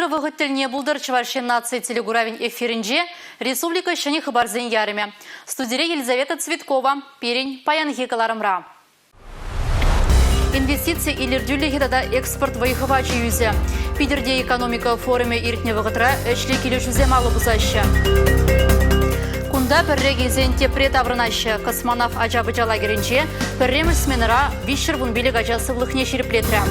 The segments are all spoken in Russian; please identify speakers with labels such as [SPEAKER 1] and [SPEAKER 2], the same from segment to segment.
[SPEAKER 1] вғыттіліне бұлдыр Чувашия нации телегуравин эфирінже Республика шыны хабарзен ярыме. Студия Елизавета Цветкова, Перень, Паян Хекаларымра. Инвестиции илердюлі хедада экспорт вайхывачы юзе. Пидерде экономика форуме иртне вғытра өчлі келі жүзе малы бұзашы. Кунда піррегезен тепрет аврынашы космонавт ажабы жала керенче пірреміш сменыра вишер вун билік ажасы влықне шереплетрі.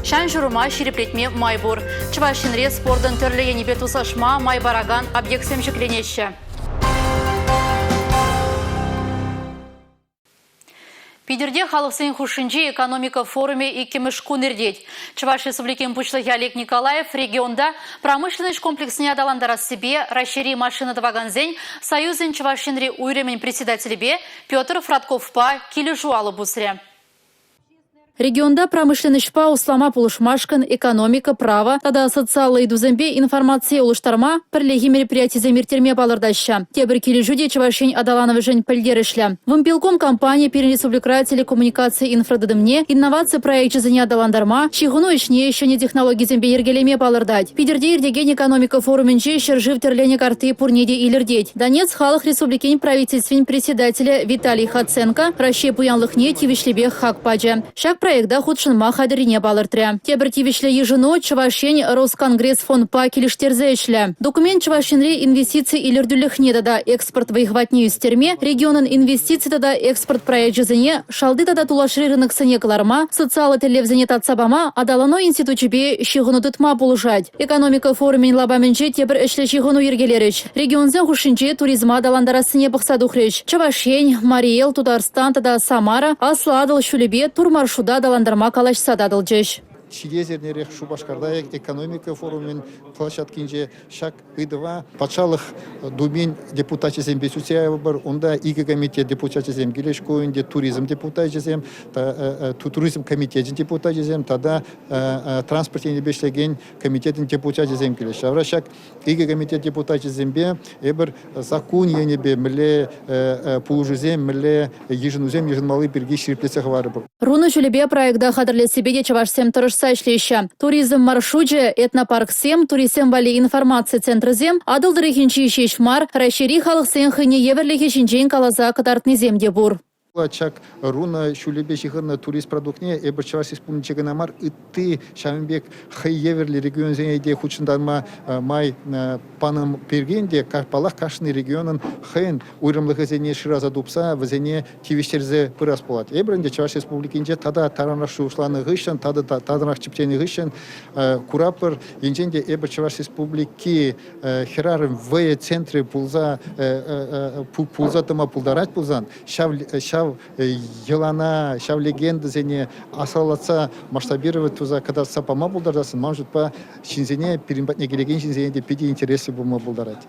[SPEAKER 1] Шан жұрыма шереплетме майбур. Чувашинре спордың түрліге небет усашма майбараган объектсем жүкленеші. Пидерде халықсын хушинчи экономика форуме и кемешкун ирдеть. Чуваш Республикин пучлых Олег Николаев регионда промышленный комплексне адаландара себе расшири машина даваганзень союзен Чувашинре уйремен председатель бе Петр Фратков-па килежуалы бусре.
[SPEAKER 2] Регионда промышленный шпа услама пулышмашкан, экономика, право, тада социалы и дузембе информация улыштарма, пірлеги мероприятий замиртерме балардаща. Тебір кележуде Чувашень адалановы жень пельдерышля. Вымпелком компания Перенреспубликра телекоммуникации инфрадыдымне, инновация проект жизни адаландарма, чигуну ишне еще не технологии зембе ергелеме балардать. Пидерде ирдеген экономика форуменче шержив терлене карты пурнеде илердеть. Донец халых республикин правительствен председателя Виталий Хаценко, расще пуянлыхне тивишлебе хакпаджа. Шак проекта худшынма хадырине балыртря. Тебір тивишле ежіно Чувашень Росконгресс фон па келіштерзешлі. Документ Чувашенре инвестиции илердюліхне тада экспорт вайхватне юстерме, регионын инвестиции тада экспорт проект жизіне, шалды тада тулашры рынок сынекларма, социалы телевзіне татсабама, адалано институтчебе шигуну тытма полужать. Экономика форумен лабаменче тебір ішлі шигуну ергелеріч. Регионзен хушинче туризма адаландарасыне бұқсадухрыч. Чувашень, Мариэл, Татарстан тада Самара, Асладыл шулебе тур маршруда даландарма калашса дадылжыш.
[SPEAKER 3] Чидезернерек Шубашкарда экономика форумен площадкинже шак ыдыва патшалық думен депутатчызем бесутяева бар, онда игі комитет депутатчызем келеш койынде туризм депутатчызем, туризм комитетін депутатчызем, тада транспортен бешлеген комитетін депутатчызем келеш. Авра шак игі комитет депутатчызембе эбір закон енебе міле пулужызем, міле ежінузем, ежінмалы бірге шереплесех вары бұл.
[SPEAKER 2] Руны жүлебе проекта хадырле себеде Чувашсем тұрышса ишлейші. Туризм маршруте, этнопарк сем, туризм вали информации центр зем, адылдыры хинчи шешмар, расшири халық сен хыне еверлихи шинчен калаза катартны земде бур.
[SPEAKER 3] Чак руна шулебе шихырна турист продуктне эбір Чуваш республиканы амар ытты шамбек хай еверли регион зенеде хучындарма май паным пергенде карпалах кашны регионын хайын уйрымлығы зене шираза дупса вазене тивиштерзе пырас болат. Эбірінде Чуваш республикинде тада таранах шушланы гышын, тада таданах чиптені гышын курапыр енженде эбір Чуваш республики херарым в центре пулза тыма пулдарать пулзан шав елана, шав легенда зене асалатса масштабировать туза когда сапама булдарасын, может по шинзене перембатне келеген шинзене де педи интересы бума булдарать.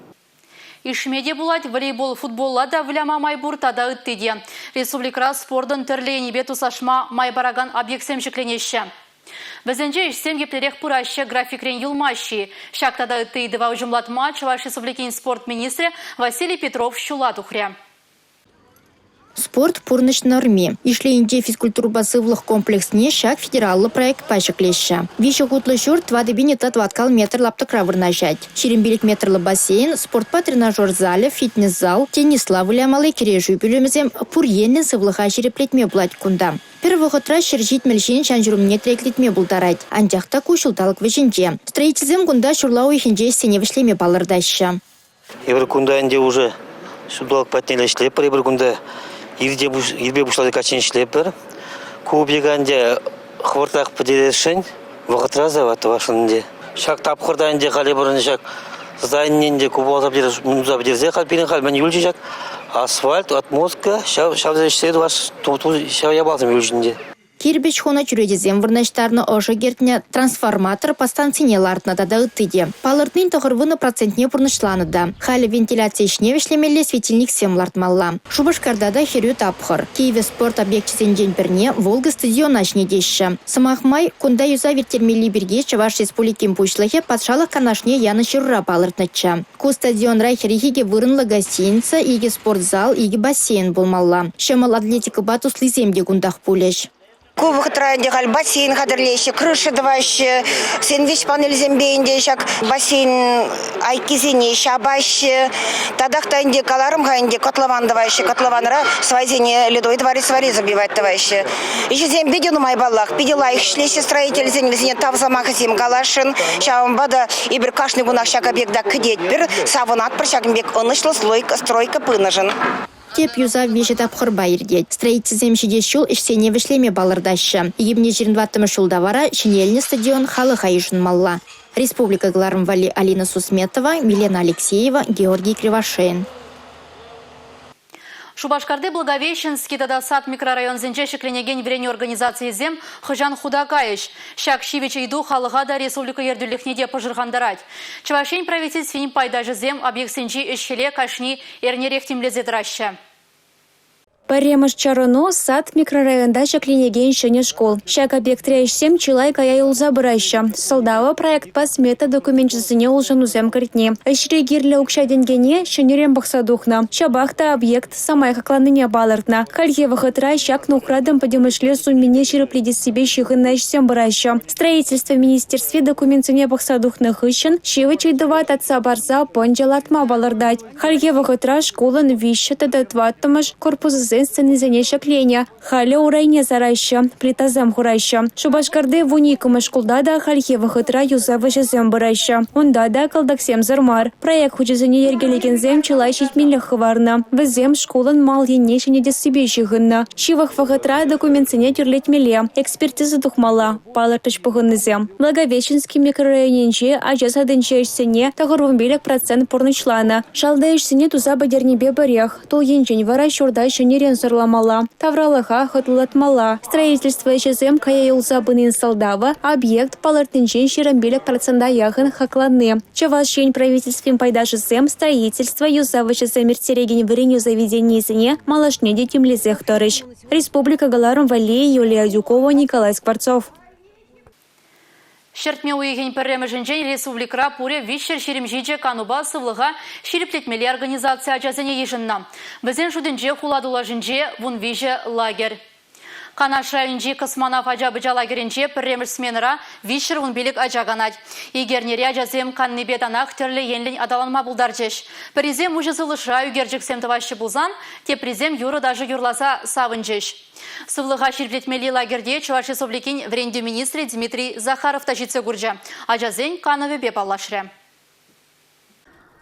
[SPEAKER 1] Ишмеде булать волейбол футболла да вляма майбур тада ыттыде. Республика спордын түрлейні бету сашма майбараган объектсем шекленеші. Бізінже ішсем кеплерек пұрашы графикрен юлмащи. Шак тада ыттыды ва ұжымлатма Чуваш республикин спорт министрі Василий Петров шулатухря.
[SPEAKER 4] Спорт пурныш норме. Ишлейнде физкультур басывлых комплексне шак федераллы проект пашыклеща. Виші хутлы шурт вадыбине татваткал метр лаптыкра вырнажать. Черембелік метрлы бассейн, спортпа тренажер зале, фитнес-зал, теннисла вылямалы кережу бюлемізем пурьенны сывлыха шереплетме булать кунда. Первого хотра шержит мельшин шанжурумне треклетме булдарать. Антяхта кушылталық вешенже. Строительзем кунда шурлау ихенже сене вишлеме балырдаща.
[SPEAKER 5] Евр кунда инде уже судалык патнеле шлепер, евр кунда Ирбе бушлады качен шлепер. Кубеганде хвыртақ подерешен, вағытраза ваты вашынде. Шак тапқырда инде қалебірін шак зайненде кубалзап дерзе қалпирин қалмен юлжи шак асфальт, отмозга, шавза іштеді ваш шав ябалзым юлжінде.
[SPEAKER 4] Кирбич хона чүредезем вырнаштарны ожы гертне трансформатор постанцине лартна да ыттыде. Палыртнын тоғырвыны процентне пұрнышланы да. Халі вентиляция ішне вешлемелі светильник сем лартмалла. Шубашкарда да херю тапхыр. Киеве спорт объектчесен день бірне Волга стадион ашне деші. Самахмай кунда юза вертермели бірге Чуваш республикин пушлахе патшалық канашне яны шырура палыртныча. Ку стадион райхерихиге вырынлы гостиница, иге спортзал, иге бассейн болмалла. Шамал атлетика батус лиземде гундах пулеш.
[SPEAKER 6] Кубок трандихал бассейн хадырлейші, крыша давайшы, сэндвич панель зембейінде шак бассейн айкизіне шабайшы, тадақта инде каларымға инде котлован давайшы, котлованыра свайзене ледой свари забивать давайшы. Еще зембе дену май баллах, пидела их шлейші строитель зенелезіне тавзамақ зем калашын, шауымбада и бір кашны гунах шак объекта кедет бір савынат бір шагымбек онышлы стройка пынажын.
[SPEAKER 4] Теп юза вешет апхырба ирдет. Строительством шидешул ишсене вышлеме балырдаща. Ебне 22 шулда вара шинельный стадион халы хайшын малла. Республика Гларм Вали Алина Сусметова, Милена Алексеева, Георгий Кривошеин.
[SPEAKER 1] Шубашкарды Благовещенский тада сад микрорайон зенчеші кленеген врене организации зем Хыжан Худакаеш. Шак шивече иду халыгада республика ердюлихнеде пожыргандарать. Чавашень правительственный пайдажы зем объект сенчи ишхеле кашни эрнерехтимлезе драща.
[SPEAKER 7] Паремыш чароно сад микрорайонда шаклинеген шене школ. Шак объект 37 чилай кая юлза быраща. Солдава проект по смета документчесыне улжан узем картне. Эшре гирле укша денгене шенерем бахсадухна. Шабахта объект самай хакланыне балартна. Халье вахатра шак нухрадам подемышле сумине широпледис себе щихына шсем быраща. Строительство в министерстве документсыне бахсадухна хыщен. Шивычай дават отца барза понджалатма балардать. Халье вахатра школан вища тадатваттамаш корпус сцены занешек леня. Халя урайне зараща, плитазам хураща. Шубашкарды вуникам школдада хальхева хытра юза вышезем бараща. Ондада калдаксем зармар. Проект хучезене ергелеген зем чилайшить милях хварна. Везем школан мал енешене десибещи гынна. Шивах вахытра документсене тюрлет миле. Экспертиза тухмала. Палартыш погыннызем. Благовещенский микрорайоненче ажасадынчешсене тагырвымбелек процент порнычлана. Шалдаешсене туза бадернебе барех. Тол енчень вара щурдайши нерен сорламала. Тавралаха хытлатмала. Строительство HSM кая юлза бынын солдава. Объект палартынчен ширамбелек процента яхын хакланы. Чавашень правительствен пайдаши сэм строительство юза ВШСМ мертереген выреню заведений зене малашне детимлезех торыш. Республика Галаром Вали, Юлия Дюкова, Николай Скворцов.
[SPEAKER 1] Шертме уйген перемеженжен республикра пуре вишер шеремжиже кануба сывлыға шереплетмели организация ажазыне ежінна. Бізен шудынже хуладула жінже вун виже лагер. Канаш районжи космонавт ажабыжа лагерінже перемеш сменыра вишер вун белік ажаганать. Егернере ажазем каннебетанақ тірлі енлін адаланма бұлдаржеш. Призем уже сылыша үгержіксем тывашы бұлзан, те призем юры даже юрласа савынжеш. Сывлыға шерплетмели лагерде Чуваш Республикин вренде министрі Дмитрий Захаров тажитсе гурджа. Ажазен канове бепалашре.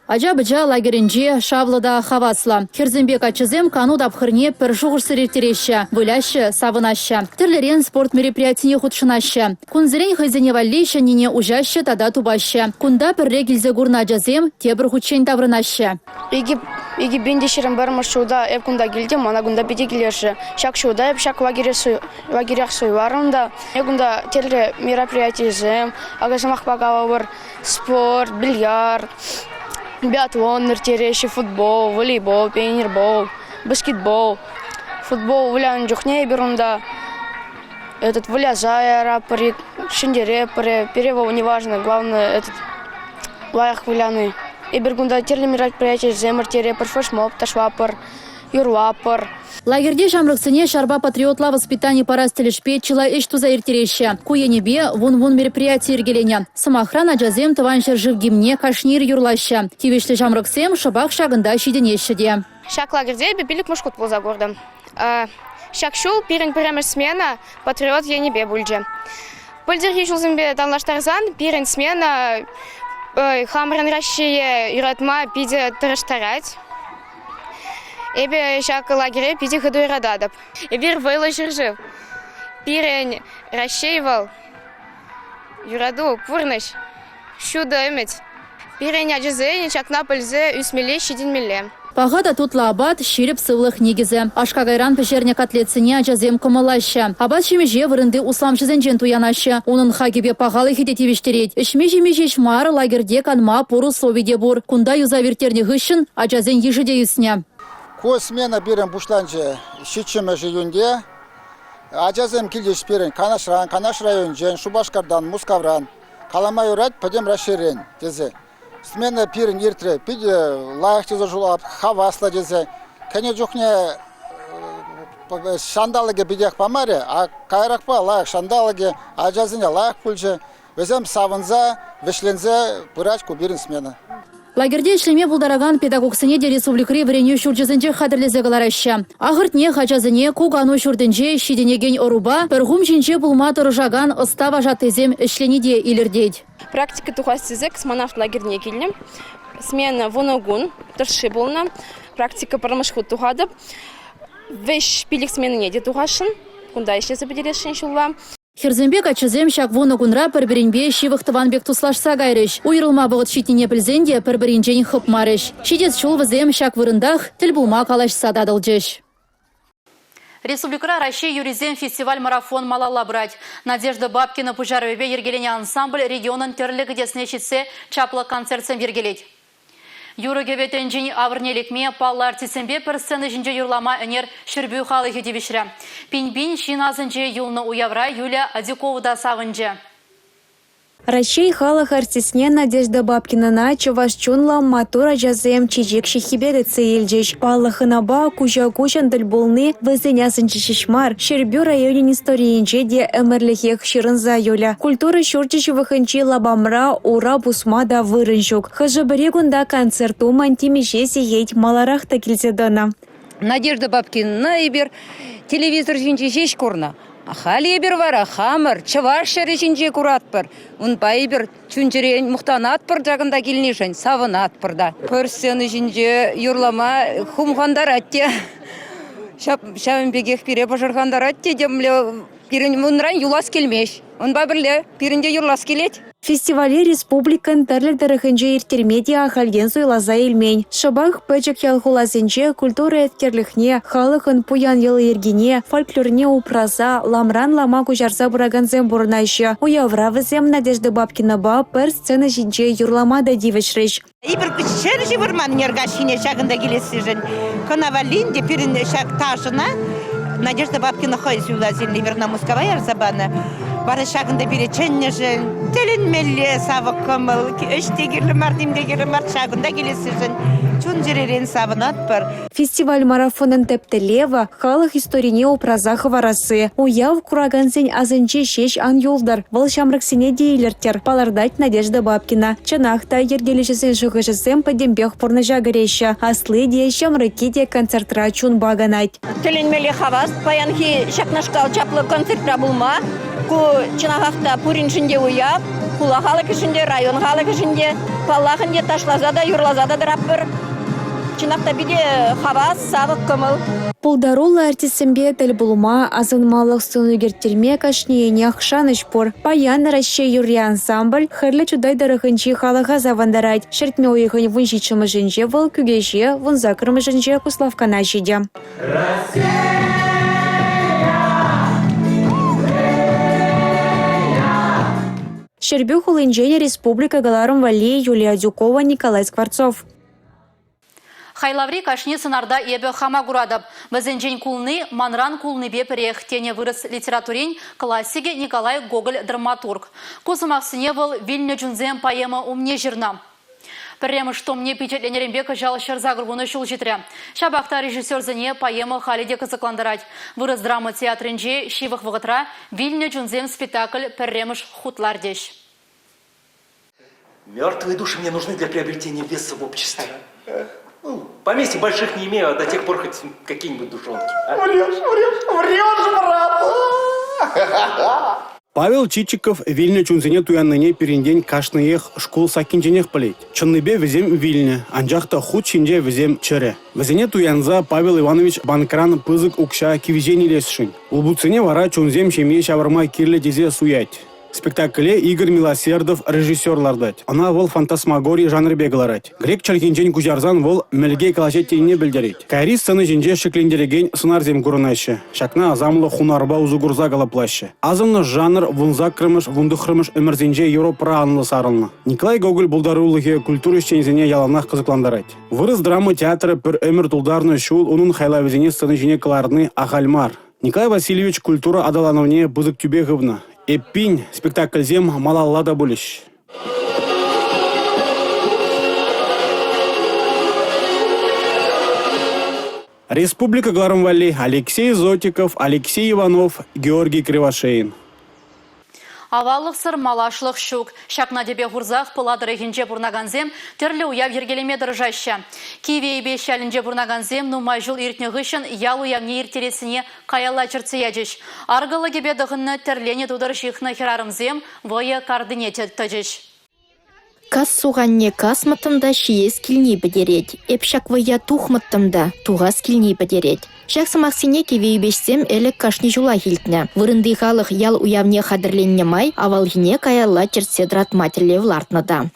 [SPEAKER 2] Ажабыжа лагерінже шавлыда хавасла. Херзенбек ачызем кану дапхырне пір жуғырсы рертереща, выляща, савынаща. Тірлерен спорт мероприятине худшынаща. Кунзерен хайзене валлейща, нене ужаща, тада тубаща. Кунда пір регілзе гурна ажазем, тебір худшен таврынаща.
[SPEAKER 8] Иги бенде шерем барма шуда эп кунда гилде мана гунда биде гилерши. Шак шуда эп шак лагерях суйварында. Гунда терле мероприятие зем, агасамах пагавар, спорт, бильярд, биатлон, ныртерещи, футбол, волейбол, пионербол, баскетбол. Футбол влян джухне берунда. Этот вылязая рапорит, шиндере перевол неважно, главное этот лаях вляны. И бергунда терли мероприятия земер тере флешмоб, ташвапор, юрлапор.
[SPEAKER 2] Лагерде жамрыксыне шарба патриотла воспитание парастелешпе чила эштуза иртереща. Куенебе вун мероприятие иргеленя. Самохран ажазем тываншер жив гимне кашнир юрлаща. Тивешле жамрыксем шабах шагында шиденещеде.
[SPEAKER 8] Шак лагерде бепилик мушкут был за городом. Шак шул пирен перемеш смена патриот енебе бульже. Польдер хишул зембе талнаштарзан пирен смена хамрен Россия иратма пиде траштарать. Эбе шак лагере пиде ходу ирададап. Эбир выложил жив. Пирен Россиевал юраду пурныш. Шуда эмет. Пирен аджезе шак на пользе усмеле щедин миле.
[SPEAKER 2] Пагада тутла абат ширеп сывлых негизе. Ашкагайран пешерне котлетсыне ажазем кымылаща. Абат шемеже вырынды усламшызенжен туянаща. Унын хагебе пагалы хидетивиштерет. Ишмежемежеш мар лагерде канма пуру словиде бур. Кунда юзавертерне гыщын ажазен ежеде юсне.
[SPEAKER 9] Ко смена бирен бушланже шичемеже юнде. Ажазем килдеш бирен Канаш район Шубашкардан Мускавран. Калама юрат падем расширен дезе. Смена пирен иртре, пиде лайхте зажулап, хавасла дезе. Кене жухне шандалыге бидех памаре, а кайракпа лайк шандалыге, ажазыне лайк пульже, везем савынза, вешлензе, пырач кубирин смена.
[SPEAKER 2] Лагерде ишлеме булдараган педагогсыне де республикри вреню шурджызынче хадырлезе калараща. Ахыртне хачазыне кугану шурдынче шиденеген оруба, пергум жинче булма тұржаган ыста важатызем ишлениде илердейд.
[SPEAKER 8] Практика тухастызе космонавт лагерне келдім. Смена воногун, тұршы болна. Практика парамышху тухады. Веш пилік сменіне де тухашын. Кунда ишлесе бедерешін шулла.
[SPEAKER 2] Херзембек ачызем шак воно кунра пірбірінбе шивықтыванбек туслашса гайрыш. Уйрылма бұғыт шитіне білзенде пірбірінжен хып марыш. Шидет шул візем шак вырындах тіл булма калашса дадылжыш.
[SPEAKER 1] Республикара Россия юризем фестиваль-марафон малала брать. Надежда Бабкина Пужаровебе ергелене ансамбль регионын терлігі десіне шитсе чаплы концертсен ергелет. Юрыгебетен жini авырнелекме палла артисембе пір сцены жинже юрлама өнер шүрбю халы хедебішірі. Пин-бин шиназынже юлны уявра Юля Адюковуда савынже.
[SPEAKER 7] Ращей халах артисне Надежда Бабкина на чувашчунла матура жазем чижек шихибеды цейльджеш. Паллахынаба кужа-кужан дылбулны вызынясынчы шишмар. Шербю районин историинче де эмерлихех ширынза Юля. Культура шурчыш выхынчи лабамра ура бусмада вырынчук. Хажабырегунда концерту мантимише сиеть маларахта килзедана.
[SPEAKER 10] Надежда Бабкина ибер телевизор жинче шеш курна. Хали бир вара хамыр, чавашшар жинче куратпыр. Он пайбер чунчерен мухтанатпыр жагында келнешен, савынатпыр да. Көрсені жинче юрлама хумхандар атте. Шабынбегех пире пожырхандар атте, демле пирин мунран юлас келмеш. Он бабірле пиринде юрлас келет.
[SPEAKER 7] Фестивале республикан тәрлік дәріхінже иртермедия ахалген суйлаза елмень. Шабах пәчік ялхулазынже культура эткерліхне, халықын пуян елы ергене, фольклорне упраза, ламран лама кужарса бұраганзем бұрынайшы. Уявра візем Надежда Бабкина ба пір сцена жинже юрламада дивешреш.
[SPEAKER 11] Ибір күчер жібірман нергашине шағында келесі жын. Конавалинде пирин шақ ташына Надежда Бабкина хой суйлазын ливерна мускавайар забаны. Бары шағында бире ченне жын, тілін мәлі савық көміл, өштегерлі мардимдегерлі мард шағында келесі жын, чун жеререн савынат бір.
[SPEAKER 7] Фестиваль марафонын тәптілева, халық историне упраза хыварасы. Уяв кураганзен азынче шеш ан юлдар, выл шамрыксене дейлертер, палардать Надежда Бабкина. Чанахта ергелешесен шығышысен падембех порны жагареща, аслы де шамрыки де концертра чун баганать.
[SPEAKER 11] Тілін мәлі хавас, паянхи шақнашқал чаплы концертра булма, ку чынағақта пурин шынде уяп, кула халық ішінде, район халық ішінде, паллахынде ташлазада, юрлазада дыраппыр. Чынақта биде хавас, сағық көміл.
[SPEAKER 7] Пулдарулы артисембе тіл булма, азынмалық сынугертерме кашниене ақшаныш пор. Паян Россия юрри ансамбль, хырлы чудай дарахынчи халыға завандарать. Шертме уйхын вуншичымы жынже выл күгеже, вунзакырмы жынже куславкана жиде. Шербю хулынжене республика галарым вали Юлия Дюкова, Николай Скворцов.
[SPEAKER 1] Хайлаври кашни сынарда ебе хама гурадып. Візенжен кулны, манран кулны беперех тене вырыс литературин классиге Николай Гоголь драматург. Кузымақсыне был Вильня Джунзем поэма «Умне жирна». Пірремі штомне пичетленеренбек жал шырзагыргуны шул житрі. Шабақта режиссер зіне поэма халиде кызыкландырать. Вырыс драма театрынже шивых вғытра Вильня Джунзем спектакль пірреміш хутлардеш.
[SPEAKER 12] Мертвые души мне нужны для приобретения веса в обществе. Ну, поместья больших не имею, а до тех пор хоть какие-нибудь душонки.
[SPEAKER 9] Врешь, брат!
[SPEAKER 13] Павел Чичиков Вильня чунзене туянныне перенден кашныех школ сакинженех плеть. Чынныбе везем Вильня, анжахта худ шинже везем чыре. Везене туянза Павел Иванович банкран пызык укша кивизени лесшин. Улбуцене вара чунзем шеме шаварма кирле дезе суять. Спектакле Игорь Милосердов режиссер лардать. Она вол фантасмагория жанры бегларать. Грек чалкинчен кужарзан вол мелгей калашеттейне бельдерить. Кайри сцены жинже шеклендереген сунарзем курынайшы. Шакна азамлы хунарба узугурза галаплаще. Азымны жанр вунзакрымыш, вундухрымыш өмірзенже Европа анлы сарылны. Николай Гоголь булдарулыхе культура ищензене яланах кызыкландарать. Вырыс драма театры пір өмір тулдарны шул, унун хайлавезене сцены жине кыларны ахальмар. Николай Васильевич культура адалановне бузык тюбеговна. Эппин спектакль зем малаллада булиш. Республика Гларамвали, Алексей Зотиков, Алексей Иванов, Георгий Кривошеин.
[SPEAKER 1] Авалық сыр малашлық шук. Шакна дебе ғурзақ пыладыры хинже бұрнаганзем, түрлі уяв ергелеме дыржаща. Киве ебе шәлінже бұрнаганзем, нумай жыл иртне ғышын ял уявне иртересіне қаялла чырцыяжыш. Арғылы кебе дұғынны тірлене тудыр жиқны херарымзем, войы кардыне тәжіш.
[SPEAKER 4] Кас суғанне кас мытымда шиес килни бідерет. Эпшак вая тух мытымда туғас килни бідерет. Шақсы мақсине кевей бешсем әлік кашни жула хилтне. Вырынды халық ял уявне қадырленне май, авалгине каялла черседрат матерлев лартнада.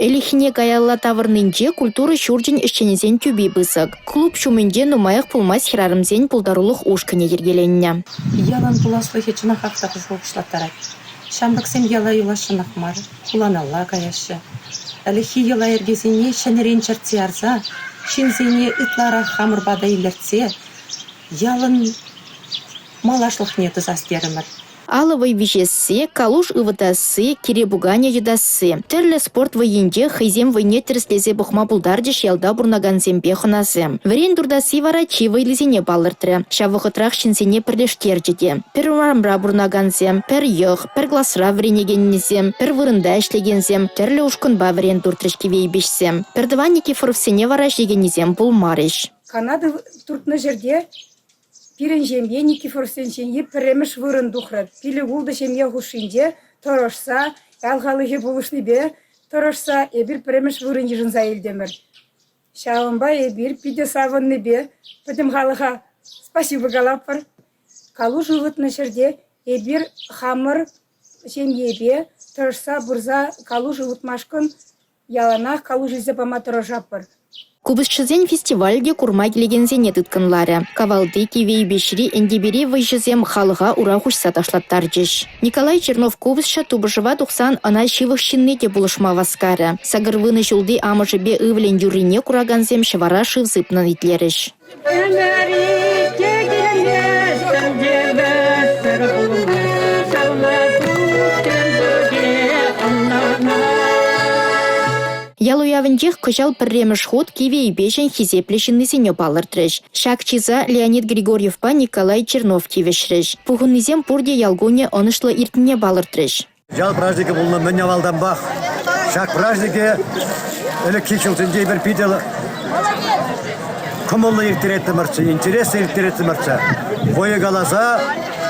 [SPEAKER 4] Элихине каялла тавырнынче культура шурджин ишченезен тюби бысык. Клуб шумынде нумаях пулмас хирарымзен пулдарулық ушкыне ергеленне.
[SPEAKER 14] Ялан пуласлы хечина хактак жолкышлаттарат. Шамбаксем яла юлашынақ мар, куланалла каяшы. Әліхи яла ергезіне шәнерен чартиярза, шинзене ытлара хамырбада илерце, ялын малашлық неті застерімір.
[SPEAKER 4] Алывай вижессе, калуш ывытасы, керебуганя едасы. Терлі спорт вайынде хайзем вайне тірслезе бұхма бұлдардыш ялда бұрнаганзембе хынасы. Варен дұрдасы варачи вайлызене балыртыры. Шавықытрақ шинсене пірлешкердеде. Пір марамра бұрнаганзем, пір йық, пір гласра вренегеннезем, пір вырында ішлегензем, терлі ушкынба варен дұртырышке вейбешсем. Пір дыванники форфсене вараш дегеннезем бұл марыш.
[SPEAKER 15] Канады туртны жерде Пирен жембе Никифор сенченге піреміш вырын дұқырат. Пилі ұлды жемге ғушинде тұрышса, әлғалығы болышны бе, тұрышса, әбір піреміш вырын ежінза елдемір. Шауынба әбір пиде савынны бе, пөтім ғалыға спасибо галапыр. Калу жылытны жерде әбір хамыр жемге бе, тұрышса бұрза калу жылытмашқын, ялана калу жүзі бама тұрышапыр.
[SPEAKER 4] Кубышчызен фестивальге курма келегензене тыткынлары. Кавалды кивей бешри эндебери выжызем халыға ура хушса ташлаттар жеш. Николай Чернов кубышша тубышыва 90 ана шивых шиннете булышма васкары. Сагырвыны жулды амыжыбе ывлен юрине кураганзем шывара шывзыпнан итлеріш. Ялуявынчех кыжал пірреміш ход кивей бешен хизеплешіннізене балыртырыш. Шакчиза Леонид Григорьевпа Николай Чернов кивешрыш. Пухыннізем пурде ялгоне онышлы иртіне балыртырыш.
[SPEAKER 16] Жал праздники бұл міне валдан бақ. Шак праздники әлі кечілтінде бір пидел кымылы иртіретті мұртсы, интересі иртіретті мұртсы. Бойы қаласа,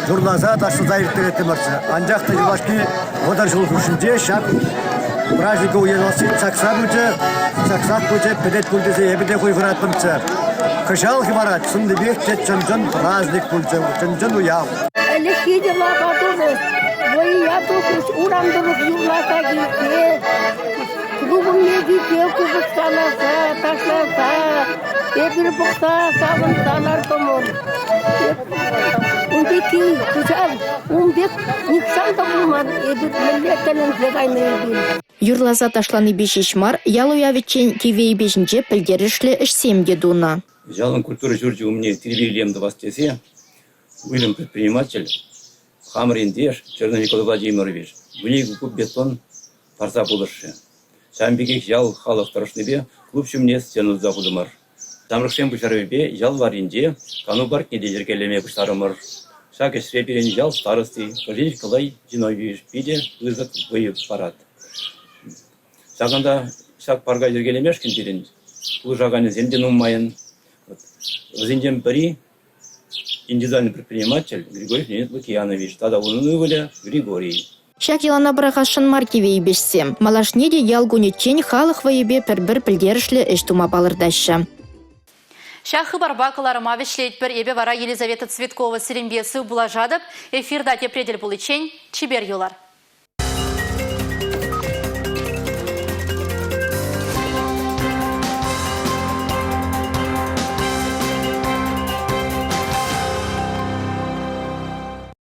[SPEAKER 16] журласа, ташылда иртіретті мұртсы. Анжақты жылашки одар жылық үшінде шак праздника уеласы саксак бөте педет пульдезе ебеде қойғырат бұмцы. Кышал химарат, сынды бекте чынжын праздник пульцы, чынжын уял.
[SPEAKER 17] Әлі кедела қатырыз, бойы ятықыш, урамдырық юлата кейте, клубымне кейте, кубысталаса, ташласа, ебір бұқса, сағынталар тұмыр. Үндеки күжал, үндек никсан да бұлман, ебір миллеттелін зегайны ебір.
[SPEAKER 4] Юрлаза ташланы бешешмар, ялуявичен кивей бешінже пілдерішлі ішсемге дуна.
[SPEAKER 18] Жалын культуры жүрді умне телевизиямды бастесе, Уильям предприниматель, Хамриндеш, Черный Николай Владимирович, вынегі көп бетон парса болыршы. Шамбекек жал халық тұрышныбе, клуб шумне стену зағудымыр. Тамрықшен бұшарыбе жал варинде, кану баркнеде жеркелеме бұштарымыр. Шак ішре берен жал старысты, Кожин Николай Зиновьевич пиде вызык выйып парад. Шағында шак парға жергелемеш күндерін, бұл жағаны зенден ұмайын. Зенден бірі индивидуальный предприниматель Григорий Леонид Лукьянович, тогда он выволя Григорий.
[SPEAKER 4] Шак елана бірағашын маркевей бешсем. Малашнеде ялгунетчен халық вайыбе пір-бір пілдерішлі іштума балырдашы.
[SPEAKER 1] Шахы барбакаларыма вешлейт бір ебе вара Елизавета Цветкова Селембесі бұла жадып, эфирда тепредель бұл ичен, чибер юлар.